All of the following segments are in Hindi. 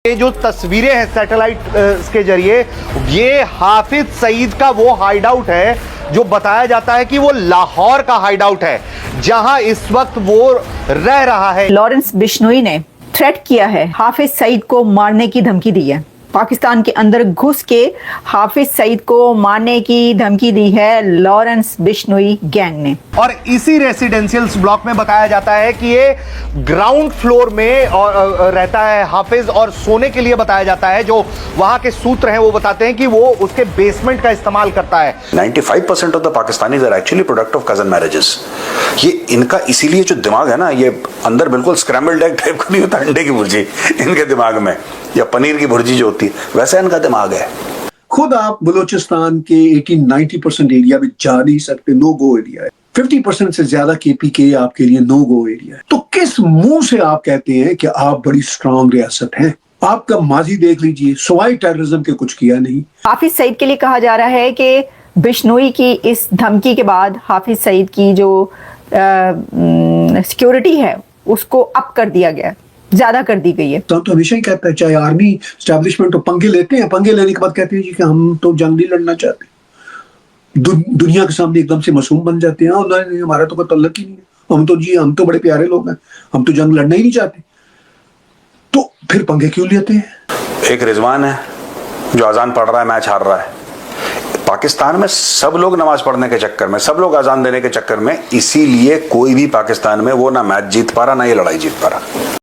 ये जो तस्वीरें हैं सैटेलाइट के जरिए, ये हाफिज सईद का वो हाइड आउट है जो बताया जाता है कि वो लाहौर का हाइड आउट है, जहां इस वक्त वो रह रहा है। लॉरेंस बिश्नोई ने थ्रेट किया है, हाफिज सईद को मारने की धमकी दी है। पाकिस्तान के अंदर घुस के हाफिज सईद को मारने की धमकी दी है लॉरेंस बिश्नोई गैंग ने। और इसी रेसिडेंशियल ब्लॉक में बताया जाता है कि ये ग्राउंड फ्लोर में और रहता है हाफिज, और सोने के लिए बताया जाता है, जो वहां के सूत्र हैं वो बताते हैं कि वो उसके बेसमेंट का इस्तेमाल करता है। 95% of the Pakistanis are actually product of cousin marriages. ये इनका इसीलिए जो दिमाग है ना, ये अंदर बिल्कुल स्क्रैम्बल्ड एग टाइप का नहीं होता, अंडे की भुर्जी इनके दिमाग में, या पनीर की भुर्जी जो होती है, वैसा इनका दिमाग है। खुद आप बलूचिस्तान के 80-90% एरिया में जा नहीं सकते, नो गो एरिया है। 50% से ज्यादा केपीके आपके लिए नो गो एरिया है। तो किस मुंह से आप कहते हैं कि आप बड़ी स्ट्रांग रियासत हैं? आपका माजी देख लीजिए, सिवाय टेररिज्म के कुछ किया नहीं। हाफिज सईद के लिए कहा जा रहा है कि बिश्नोई की इस धमकी के बाद हाफिज सईद की जो सिक्योरिटी है उसको अप कर दिया गया, ज्यादा कर दी गई है। तो हमेशा ही कहता है, चाहे आर्मी एस्टैब्लिशमेंट तो पंगे लेते हैं, पंगे लेने के बाद कहते हैं जी कि हम तो जंग नहीं लड़ना चाहते, दुनिया के सामने एकदम से मासूम बन जाते हैं, और हमारा तो कोई तल्लक ही नहीं है, हम तो बड़े प्यारे लोग हैं, हम तो जंग लड़ना ही नहीं चाहते, तो फिर पंगे क्यों लेते हैं? एक रिजवान है जो अजान पढ़ रहा है, मैच हार रहा है। पाकिस्तान में सब लोग नमाज पढ़ने के चक्कर में, सब लोग अजान देने के चक्कर में, इसीलिए कोई भी पाकिस्तान में वो ना मैच जीत पा रहा, ना ये लड़ाई जीत पा रहा।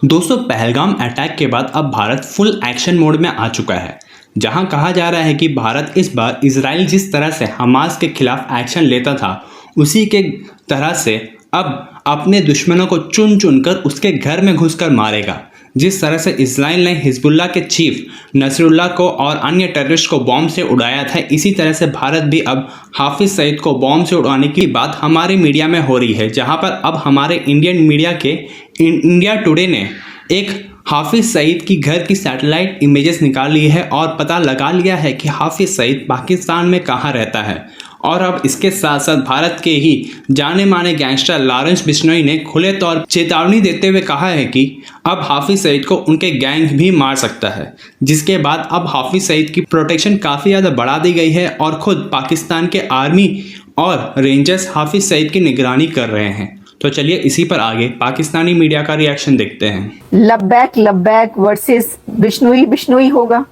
दोस्तों, पहलगाम अटैक के बाद अब भारत फुल एक्शन मोड में आ चुका है, जहां कहा जा रहा है कि भारत इस बार इजराइल जिस तरह से हमास के खिलाफ एक्शन लेता था, उसी के तरह से अब अपने दुश्मनों को चुन चुन कर उसके घर में घुसकर मारेगा। जिस तरह से इजराइल ने हिजबुल्लाह के चीफ नसरुल्लाह को और अन्य टेररिस्ट को बॉम्ब से उड़ाया था, इसी तरह से भारत भी अब हाफिज सईद को बॉम्ब से उड़ाने की बात हमारे मीडिया में हो रही है, जहां पर अब हमारे इंडियन मीडिया के इंडिया टुडे ने एक हाफिज सईद की घर की सैटेलाइट इमेजेस निकाल ली है और पता लगा लिया है कि हाफिज सईद पाकिस्तान में कहाँ रहता है। और अब इसके साथ साथ भारत के ही जाने माने गैंगस्टर लॉरेंस बिश्नोई ने खुले तौर चेतावनी देते हुए कहा है कि अब हाफिज सईद को उनके गैंग भी मार सकता है, जिसके बाद अब हाफिज सईद की प्रोटेक्शन काफ़ी ज़्यादा बढ़ा दी गई है और ख़ुद पाकिस्तान के आर्मी और रेंजर्स हाफिज सईद की निगरानी कर रहे हैं। तो चलिए इसी पर आगे पाकिस्तानी मीडिया का रिएक्शन देखते हैं। लब्बैक वर्सेस बिश्नोई होगा,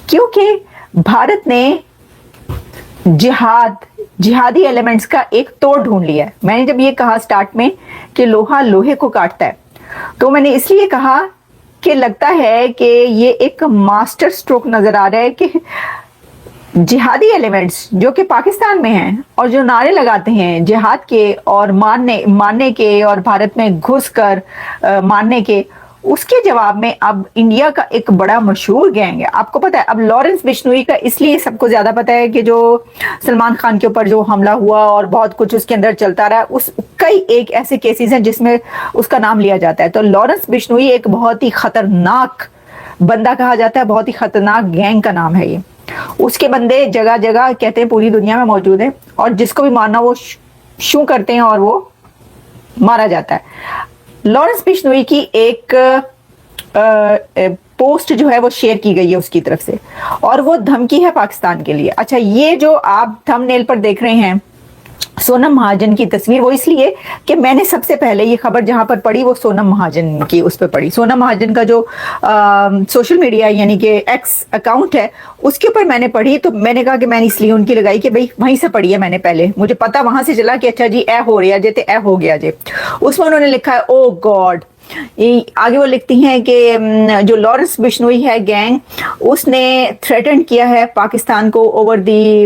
क्योंकि भारत ने जिहादी एलिमेंट्स का एक तोड़ ढूंढ लिया है। मैंने जब ये कहा स्टार्ट में कि लोहा लोहे को काटता है, तो मैंने इसलिए कहा कि लगता है कि ये एक मास्टर स्ट्रोक नजर आ रहा है कि जिहादी एलिमेंट्स जो कि पाकिस्तान में हैं और जो नारे लगाते हैं जिहाद के और मारने के और भारत में घुसकर मारने के, उसके जवाब में अब इंडिया का एक बड़ा मशहूर गैंग है। आपको पता है, अब लॉरेंस बिश्नोई का इसलिए सबको ज्यादा पता है कि जो सलमान खान के ऊपर जो हमला हुआ और बहुत कुछ उसके अंदर चलता रहा, उस कई एक ऐसे केसेस हैं जिसमें उसका नाम लिया जाता है। तो लॉरेंस बिश्नोई एक बहुत ही खतरनाक बंदा कहा जाता है, बहुत ही खतरनाक गैंग का नाम है ये। उसके बंदे जगह जगह कहते हैं पूरी दुनिया में मौजूद है, और जिसको भी मारना वो शू करते हैं और वो मारा जाता है। लॉरेंस बिश्नोई की एक पोस्ट जो है वो शेयर की गई है उसकी तरफ से, और वो धमकी है पाकिस्तान के लिए। अच्छा, ये जो आप थंबनेल पर देख रहे हैं सोनम महाजन की तस्वीर, वो इसलिए कि मैंने सबसे पहले ये खबर जहां पर पढ़ी वो सोनम महाजन की उस पर पढ़ी। सोनम महाजन का जो सोशल मीडिया यानी कि एक्स अकाउंट है उसके ऊपर मैंने पढ़ी, तो मैंने कहा कि मैंने इसलिए उनकी लगाई कि भाई वहीं से पढ़ी है मैंने पहले, मुझे पता वहां से चला कि अच्छा जी ए हो रहा जे, ए हो गया जे। उसमें उन्होंने लिखा है ओ गॉड। आगे वो लिखती हैं कि जो लॉरेंस बिश्नोई है गैंग, उसने थ्रेटन किया है पाकिस्तान को ओवर दी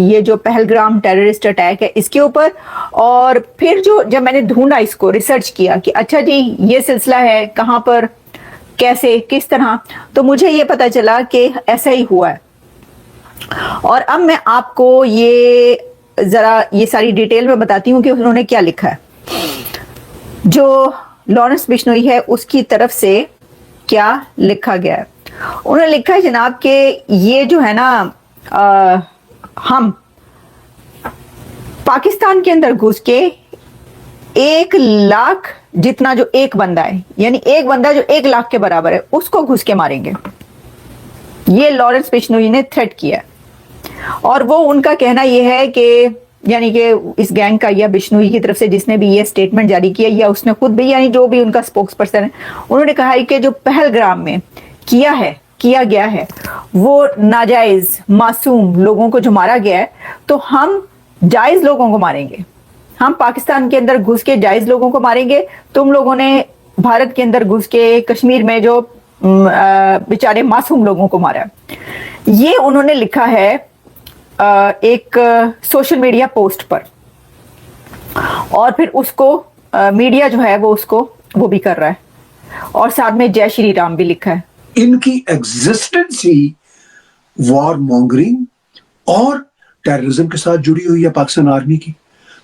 ये जो पहलगाम टेररिस्ट अटैक है इसके ऊपर। और फिर जो जब मैंने ढूंढा, इसको रिसर्च किया कि अच्छा जी ये सिलसिला है, कहाँ पर, कैसे, किस तरह, तो मुझे ये पता चला कि ऐसा ही हुआ है। और अब मैं आपको ये जरा ये सारी डिटेल में बताती हूँ कि उन्होंने क्या लिखा है। जो लॉरेंस बिश्नोई है उसकी तरफ से क्या लिखा गया है, उन्होंने लिखा है जनाब कि ये जो है ना हम पाकिस्तान के अंदर घुस के 1 लाख जितना जो एक बंदा है, यानी एक बंदा जो 1 लाख के बराबर है, उसको घुस के मारेंगे। ये लॉरेंस बिश्नोई ने थ्रेट किया है। और वो उनका कहना यह है कि यानी कि इस गैंग का या बिश्नोई की तरफ से जिसने भी ये स्टेटमेंट जारी किया या उसने खुद भी, यानी जो भी उनका स्पोक्स पर्सन है, उन्होंने कहा है कि जो पहलगाम में किया गया है वो नाजायज मासूम लोगों को जो मारा गया है, तो हम जायज लोगों को मारेंगे। हम पाकिस्तान के अंदर घुस के जायज लोगों को मारेंगे। तुम लोगों ने भारत के अंदर घुस के कश्मीर में जो बेचारे मासूम लोगों को मारा। ये उन्होंने लिखा है एक सोशल मीडिया पोस्ट पर, और फिर उसको मीडिया जो है वो भी कर रहा है, और साथ में जय श्री राम भी लिखा है। इनकी एग्जिस्टेंस ही वॉर मॉन्गरिंग और टेररिज्म के साथ जुड़ी हुई है पाकिस्तान आर्मी की।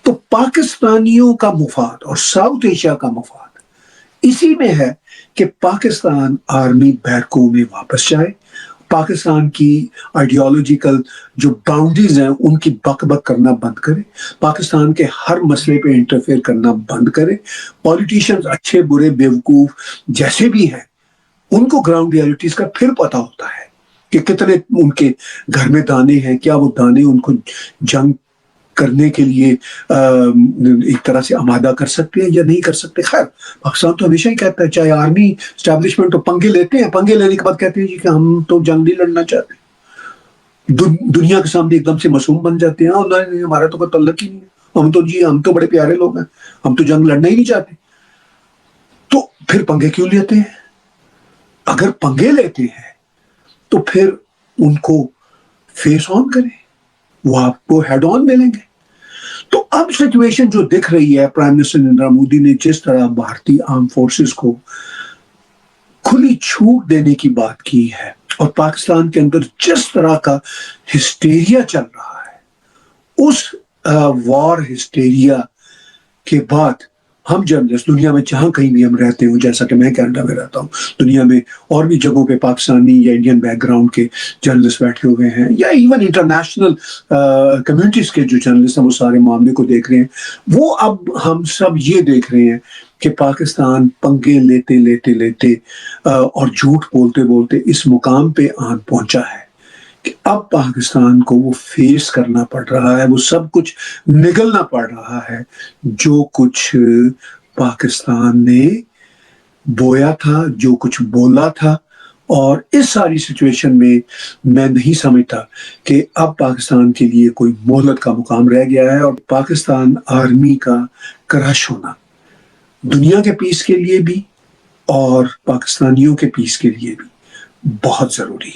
तो पाकिस्तानियों का मुफाद और साउथ एशिया का मुफाद इसी में है कि पाकिस्तान आर्मी बैरकों में वापस जाए, पाकिस्तान की आइडियोलॉजिकल जो बाउंड्रीज हैं उनकी बकबक करना बंद करे, पाकिस्तान के हर मसले पे इंटरफेयर करना बंद करे। पॉलिटिशियंस अच्छे बुरे बेवकूफ जैसे भी हैं, उनको ग्राउंड रियलिटीज का फिर पता होता है कि कितने उनके घर में दाने हैं, क्या वो दाने उनको जंग करने के लिए एक तरह से आमादा कर सकते हैं या नहीं कर सकते। खैर, पाकिस्तान तो हमेशा ही कहता है, चाहे आर्मी एस्टैब्लिशमेंट तो पंगे लेते हैं, पंगे लेने के बाद कहते हैं जी कि हम तो जंग नहीं लड़ना चाहते, दुनिया के सामने एकदम से मासूम बन जाते हैं, और हमारा तो कोई तल्लक ही नहीं है, हम तो बड़े प्यारे लोग हैं, हम तो जंग लड़ना ही नहीं चाहते। तो फिर पंगे क्यों लेते हैं? अगर पंगे लेते हैं तो फिर उनको फेस ऑन करें, वो आपको हेड ऑन मिलेंगे। तो अब सिचुएशन जो दिख रही है, प्राइम मिनिस्टर नरेंद्र मोदी ने जिस तरह भारतीय आर्म फोर्सेस को खुली छूट देने की बात की है, और पाकिस्तान के अंदर जिस तरह का हिस्टेरिया चल रहा है, उस वॉर हिस्टेरिया के बाद हम जर्नलिस्ट दुनिया में जहां कहीं भी हम रहते हो, जैसा कि मैं कनाडा में रहता हूं, दुनिया में और भी जगहों पे पाकिस्तानी या इंडियन बैकग्राउंड के जर्नलिस्ट बैठे हुए हैं, या इवन इंटरनेशनल कम्युनिटीज के जो जर्नलिस्ट हैं, वो सारे मामले को देख रहे हैं। वो अब हम सब ये देख रहे हैं कि पाकिस्तान पंगे लेते लेते लेते और झूठ बोलते बोलते इस मुकाम पे आन पहुंचा है कि अब पाकिस्तान को वो फेस करना पड़ रहा है, वो सब कुछ निगलना पड़ रहा है जो कुछ पाकिस्तान ने बोया था, जो कुछ बोला था। और इस सारी सिचुएशन में मैं नहीं समझता कि अब पाकिस्तान के लिए कोई मोहलत का मुकाम रह गया है, और पाकिस्तान आर्मी का क्रश होना दुनिया के पीस के लिए भी और पाकिस्तानियों के पीस के लिए भी बहुत जरूरी है।